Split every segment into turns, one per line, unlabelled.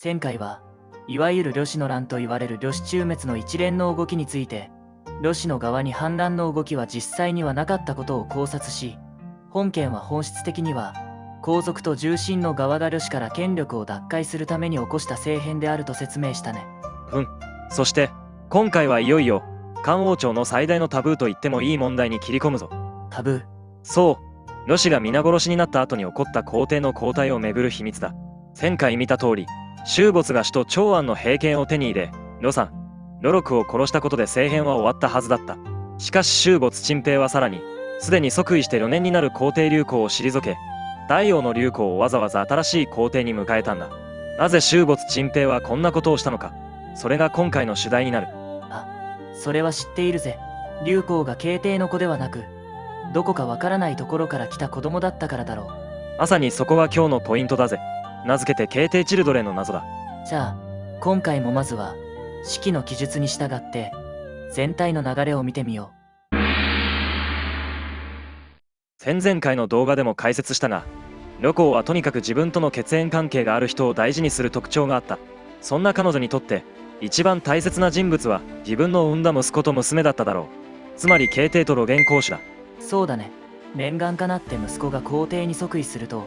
前回はいわゆる呂氏の乱と言われる呂氏中滅の一連の動きについて、呂氏の側に反乱の動きは実際にはなかったことを考察し、本件は本質的には皇族と重臣の側が呂氏から権力を奪回するために起こした政変であると説明したね。
そして今回はいよいよ漢王朝の最大のタブーと言ってもいい問題に切り込むぞ。
タブー。
そう呂氏が皆殺しになった後に起こった皇帝の交代をめぐる秘密だ。前回見た通り、周没が首都長安の平権を手に入れ、呂さん呂禄を殺したことで政変は終わったはずだった。しかし周没陳平はさらにすでに即位して4年になる皇帝劉皇を退け、大王の劉皇をわざわざ新しい皇帝に迎えたんだ。なぜ周没陳平はこんなことをしたのか、それが今回の主題になる。
それは知っているぜ。劉皇が慶帝の子ではなく、どこかわからないところから来た子供だったからだろう。
まさにそこが今日のポイントだぜ。名付けて慶帝チルドレンの謎だ。
じゃあ今回もまずは式の記述に従って全体の流れを見てみよう。
前々回の動画でも解説したが、呂皇はとにかく自分との血縁関係がある人を大事にする特徴があった。そんな彼女にとって一番大切な人物は自分の産んだ息子と娘だっただろう。つまり慶帝と露元公主だ。
そうだね。念願かなって息子が皇帝に即位すると、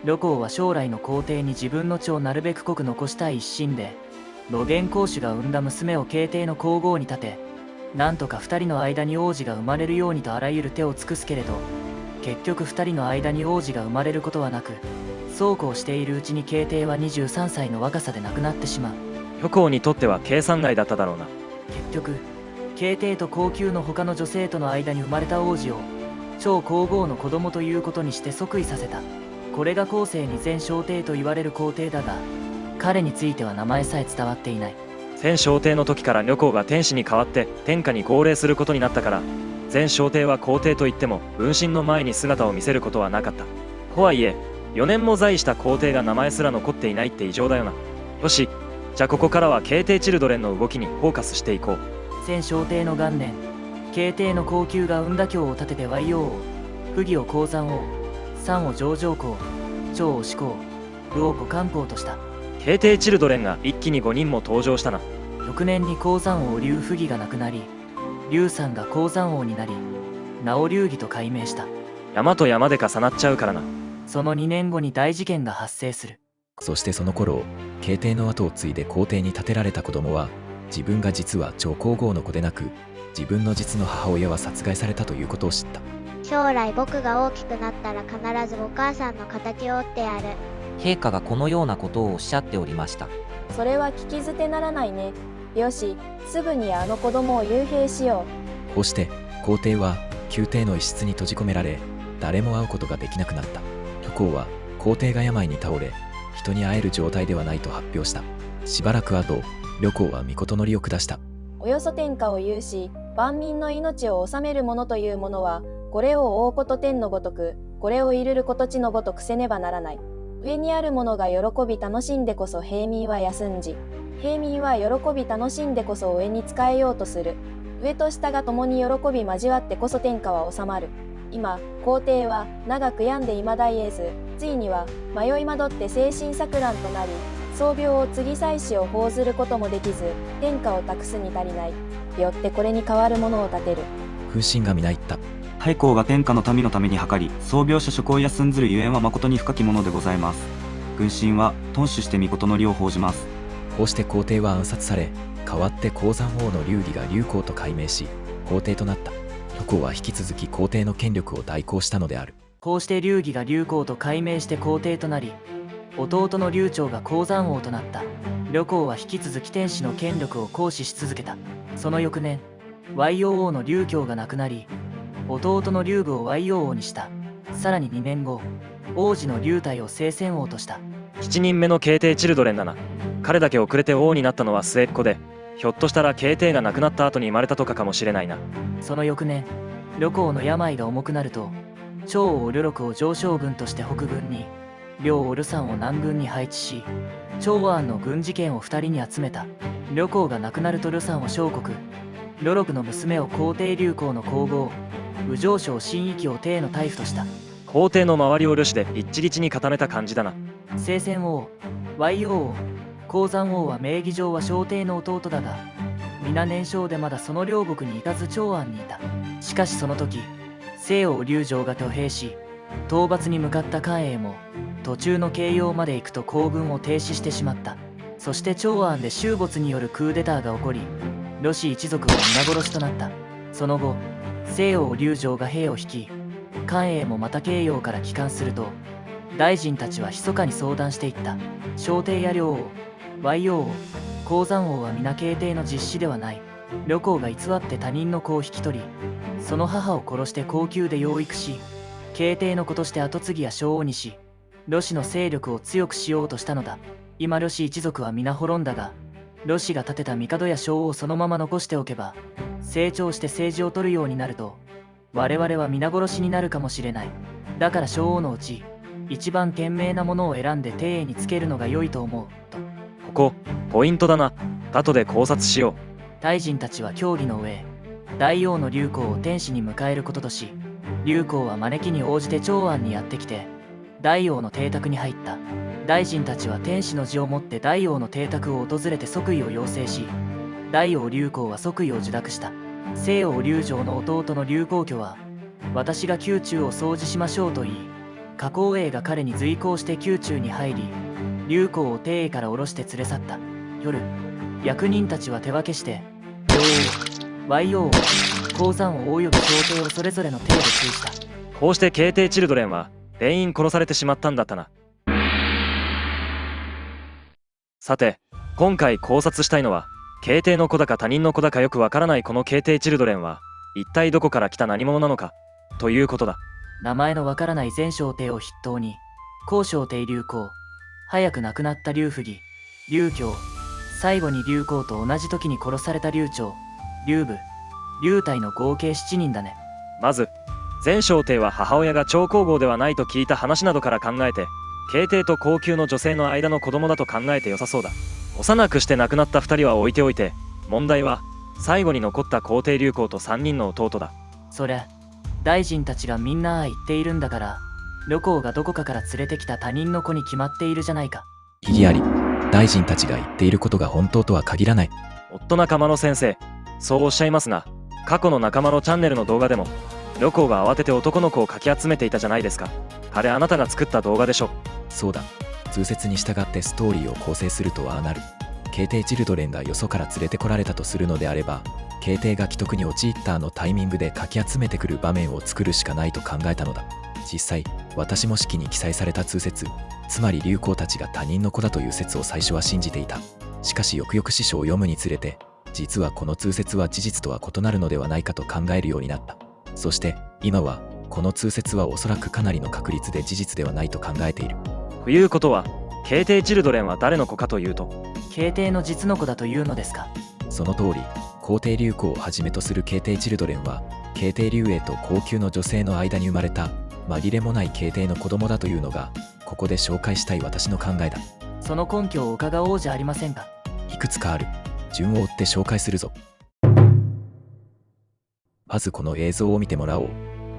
呂皇は将来の皇帝に自分の血をなるべく濃く残したい一心で、露元公主が産んだ娘を慶帝の皇后に立て、なんとか2人の間に王子が生まれるようにとあらゆる手を尽くすけれど、結局2人の間に王子が生まれることはなく、そうこうしているうちに慶帝は23歳の若さで亡くなってしまう。
呂皇にとっては計算外だっただろうな。
結局慶帝と後宮の他の女性との間に生まれた王子を超皇后の子供ということにして即位させた。これが後世に前昭帝と言われる皇帝だが、彼については名前さえ伝わっていない。
前昭帝の時から呂皇が天子に代わって天下に号令することになったから、前昭帝は皇帝といっても分身の前に姿を見せることはなかった。とはいえ4年も在位した皇帝が名前すら残っていないって異常だよな。よし、じゃあここからは慶帝チルドレンの動きにフォーカスしていこう。
前昭帝の元年、慶帝の後宮が生んだ京を建てて歪王を、不義を高山王、三を上城公、長を始皇、武を古漢公とした。
慶帝チルドレンが一気に5人も登場したな。
翌年に高山王劉不義が亡くなり、劉さんが高山王になり、名を劉義と改名した。
山と山で重なっちゃうからな。
その2年後に大事件が発生する。
そしてその頃、慶帝の後を継いで皇帝に立てられた子供は、自分が実は超皇后の子でなく、自分の実の母親は殺害されたということを知った。
将来僕が大きくなったら必ずお母さんの敵を折ってやる。
陛下がこのようなことをおっしゃっておりました。
それは聞き捨てならないね。よし、すぐにあの子供を幽閉しよ
こうして皇帝は宮廷の一室に閉じ込められ、誰も会うことができなくなった。呂皇は皇帝が病に倒れ、人に会える状態ではないと発表した。しばらく後、呂皇は詔の利を下した。
およそ天下を有し、万民の命を治める者というものは、これを追うこと天のごとく、これを入るること地のごとくせねばならない。上にある者が喜び楽しんでこそ平民は休んじ、平民は喜び楽しんでこそ上に仕えようとする。上と下が共に喜び交わってこそ天下は治まる。今、皇帝は長く病んでいまだ言えず、ついには迷い惑って精神錯乱となり、宗病を継ぎ妻子を報ずることもできず、天下を託すに足りない。よってこれに代わるものを立てる。
風神が皆言った。
太后が天下の民のために計り、宗病者職を休んずるゆえんは誠に深きものでございます。軍神は頓首して御事の利を報じます。
こうして皇帝は暗殺され、代わって高山王の劉義が劉皇と改名し、皇帝となった。呂皇は引き続き皇帝の権力を代行したのである。
こうして劉義が劉皇と改名して皇帝となり、弟の劉長が高山王となった。呂皇は引き続き天子の権力を行使し続けた。その翌年、歪王王の劉強が亡くなり、弟の劉武を歪王王にした。さらに2年後、王子の劉泰を聖戦王とした。
7人目の慶帝チルドレンだな。彼だけ遅れて王になったのは末っ子で、ひょっとしたら慶帝が亡くなった後に生まれたとかかもしれないな。
その翌年、呂皇の病が重くなると、長王呂禄を上将軍として北軍に、両王呂山を南軍に配置し、長安の軍事権を2人に集めた。呂皇が亡くなると呂山を小国、呂禄の娘を皇帝劉皇の皇后、右丞相親域を帝の大夫とした。
皇帝の周りを呂氏で一致立に固めた感じだな。
聖戦王、歪王王、鉱山王は名義上は小帝の弟だが、皆年少でまだその領国にいたず長安にいた。しかしその時、西王龍城が挙兵し、討伐に向かった関英も、途中の京葉まで行くと行軍を停止してしまった。そして長安で州没によるクーデターが起こり、呂氏一族は皆殺しとなった。その後、西王龍城が兵を率い、関英もまた京葉から帰還すると、大臣たちは密かに相談していった。小帝や両王、歪王王、鉱山王は皆慶帝の実子ではない。呂公が偽って他人の子を引き取り、その母を殺して後宮で養育し、慶帝の子として跡継ぎや将王にし、呂氏の勢力を強くしようとしたのだ。今呂氏一族は皆滅んだが、呂氏が建てた帝や将をそのまま残しておけば、成長して政治を取るようになると、我々は皆殺しになるかもしれない。だから将王のうち、一番賢明なものを選んで帝位につけるのが良いと思う、と。
ここ、ポイントだな。後で考察しよう。
大臣たちは協議の上、大王の龍公を天子に迎えることとし、龍公は招きに応じて長安にやってきて、大王の邸宅に入った。大臣たちは天子の字を持って大王の邸宅を訪れて即位を要請し、大王龍公は即位を受諾した。西王龍城の弟の龍皇居は、私が宮中を掃除しましょうと言い、加工英が彼に随行して宮中に入り、龍公を帝位から下ろして連れ去った。夜、役人たちは手分けして、両王、歪王王、鉱山王及び朝廷をそれぞれの邸で追した。
こうして慶帝チルドレンは全員殺されてしまったんだったな。さて、今回考察したいのは、慶帝の子だか他人の子だかよくわからないこの慶帝チルドレンは、一体どこから来た何者なのか、ということだ。
名前のわからない前昭帝を筆頭に、後昭帝龍公、早く亡くなった龍不義、龍教、最後に龍公と同じ時に殺された龍長、龍武、龍体の合計7人だね。
まず、前昭帝は母親が長皇后ではないと聞いた話などから考えて、慶帝と後宮の女性の間の子供だと考えて良さそうだ。幼くして亡くなった2人は置いておいて、問題は最後に残った皇帝龍公と3人の弟だ。
そりゃ、大臣たちがみんな言っているんだから、呂公がどこかから連れてきた他人の子に決まっているじゃないか。
異議あり。大臣たちが言っていることが本当とは限らない。
夫仲間の先生、そうおっしゃいますが、過去の仲間のチャンネルの動画でも、呂公が慌てて男の子をかき集めていたじゃないですか。あれあなたが作った動画でしょ。
そうだ。通説に従ってストーリーを構成するとはなる。慶帝チルドレンがよそから連れてこられたとするのであれば、慶帝が既得に陥ったタイミングでかき集めてくる場面を作るしかないと考えたのだ。実際、私も式に記載された通説、つまり龍公たちが他人の子だという説を最初は信じていた。しかしよくよく史書を読むにつれて、実はこの通説は事実とは異なるのではないかと考えるようになった。そして今はこの通説はおそらくかなりの確率で事実ではないと考えている。
ということは、慶帝チルドレンは誰の子かというと、
慶帝の実の子だというのですか。
その通り、皇帝龍公をはじめとする慶帝チルドレンは、慶帝龍英と後宮の女性の間に生まれた紛れもない慶帝の子供だというのが、ここで紹介したい私の考えだ。
その根拠を伺おうじゃありませんか。
いくつかある。順を追って紹介するぞ。まずこの映像を見てもらおう。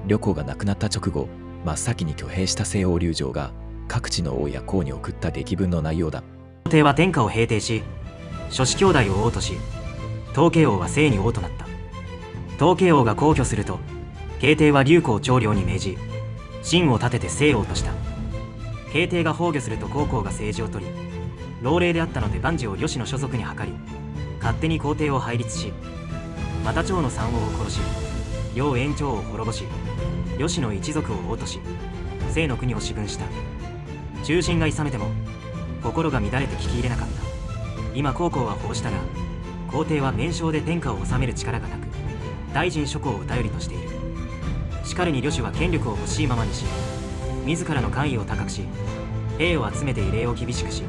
呂公が亡くなった直後、真っ先に挙兵した西王龍城が各地の王や公に送った檄文の内容だ。
皇帝は天下を平定し、諸子兄弟を王とし、東慶王は正に王となった。東慶王が皇居すると、慶帝は龍公長領に命じ、秦を立てて正王とした。慶帝が崩御すると皇后が政治を取り、老齢であったので万事を呂氏の所属に諮り、勝手に皇帝を拝立し、また長の三王を殺し、両延長を滅ぼし、呂氏の一族を王とし、清の国を四分した。忠臣が諌めても心が乱れて聞き入れなかった。今皇后は報したが、皇帝は免称で天下を治める力がなく、大臣諸公を頼りとしている。しかるに呂氏は権力を欲しいままにし、自らの官位を高くし、兵を集めて異例を厳しくし、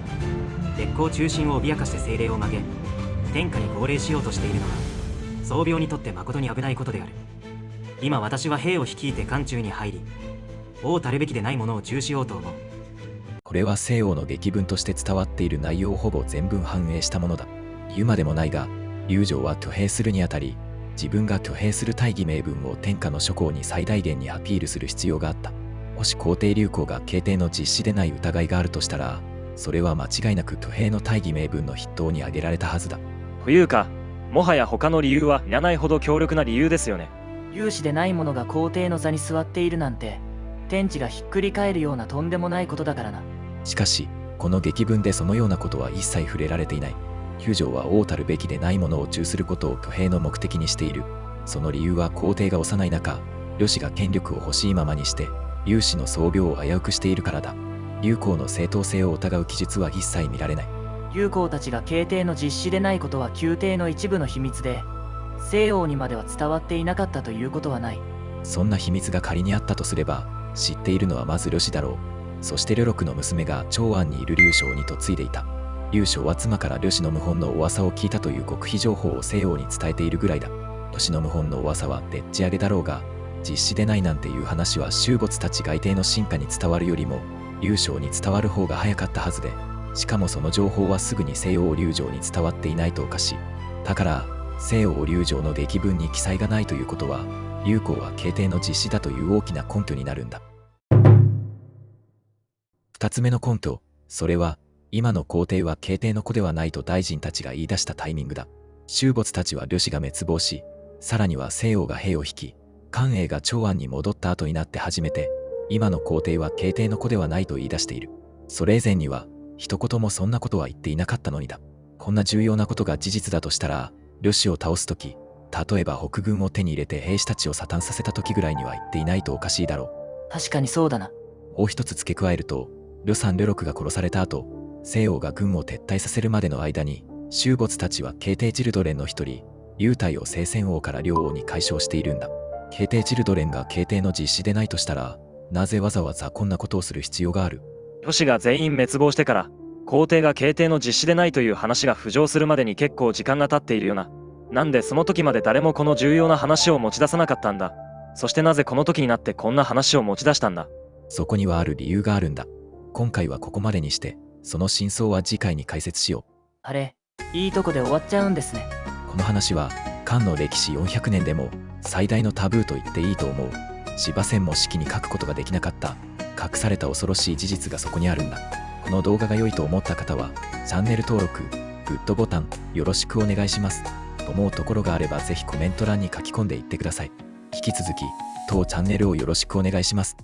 烈公忠臣を脅かして政令を曲げ、天下に号令しようとしているのは、宗廟にとって誠に危ないことである。今私は兵を率いて漢中に入り、王たるべきでないものを中しようと思う。
これは西王の檄文として伝わっている内容をほぼ全文反映したものだ。言うまでもないが、龍城は挙兵するにあたり、自分が挙兵する大義名分を天下の諸公に最大限にアピールする必要があった。もし皇帝龍公が慶帝の実子でない疑いがあるとしたら、それは間違いなく挙兵の大義名分の筆頭に挙げられたはずだ。
というか、もはや他の理由はいらないほど強力な理由ですよね。
有志でない者が皇帝の座に座っているなんて、天地がひっくり返るようなとんでもないことだからな。
しかし、この劇文でそのようなことは一切触れられていない。九条は王たるべきでないものを中することを挙兵の目的にしている。その理由は皇帝が幼い中、呂氏が権力を欲しいままにして、有志の宗廟を危うくしているからだ。劉公の正当性を疑う記述は一切見られない。
劉公たちが慶帝の実子でないことは宮廷の一部の秘密で、西王にまでは伝わっていなかったということはない。
そんな秘密が仮にあったとすれば、知っているのはまず呂氏だろう。そして呂禄の娘が長安にいる劉将に嫁いでいた。劉将は妻から呂氏の謀反の噂を聞いたという極秘情報を西王に伝えているぐらいだ。呂氏の謀反の噂はでっち上げだろうが、実子でないなんていう話は周没たち外廷の臣下に伝わるよりも、劉将に伝わる方が早かったはずで、しかもその情報はすぐに西王劉城に伝わっていないとおかしい。だから、西王劉城の劇文に記載がないということは、劉公は慶帝の実子だという大きな根拠になるんだ。二つ目の根拠、それは、今の皇帝は慶帝の子ではないと大臣たちが言い出したタイミングだ。周没たちは呂氏が滅亡し、さらには西王が兵を引き、関永が長安に戻った後になって初めて、今の皇帝は慶帝の子ではないと言い出している。それ以前には、一言もそんなことは言っていなかったのにだ。こんな重要なことが事実だとしたら、呂氏を倒すとき、例えば北軍を手に入れて兵士たちを沙汰させた時ぐらいには言っていないとおかしいだろう。
確かにそうだな。
もう一つ付け加えると、呂三呂禄が殺された後、西王が軍を撤退させるまでの間に、周没たちは慶帝チルドレンの一人、劉泰を聖戦王から両王に解消しているんだ。慶帝チルドレンが慶帝の実子でないとしたら、なぜわざわざこんなことをする必要がある？
呂氏が全員滅亡してから、皇帝が慶帝の実子でないという話が浮上するまでに結構時間が経っているよな。なんでその時まで誰もこの重要な話を持ち出さなかったんだ。そしてなぜこの時になってこんな話を持ち出したんだ。
そこにはある理由があるんだ。今回はここまでにして、その真相は次回に解説しよう。
あれ、いいとこで終わっちゃうんですね。
この話は、漢の歴史400年でも最大のタブーと言っていいと思う。司馬遷も式に書くことができなかった、隠された恐ろしい事実がそこにあるんだ。この動画が良いと思った方は、チャンネル登録、グッドボタン、よろしくお願いします。思うところがあればぜひコメント欄に書き込んでいってください。引き続き、当チャンネルをよろしくお願いします。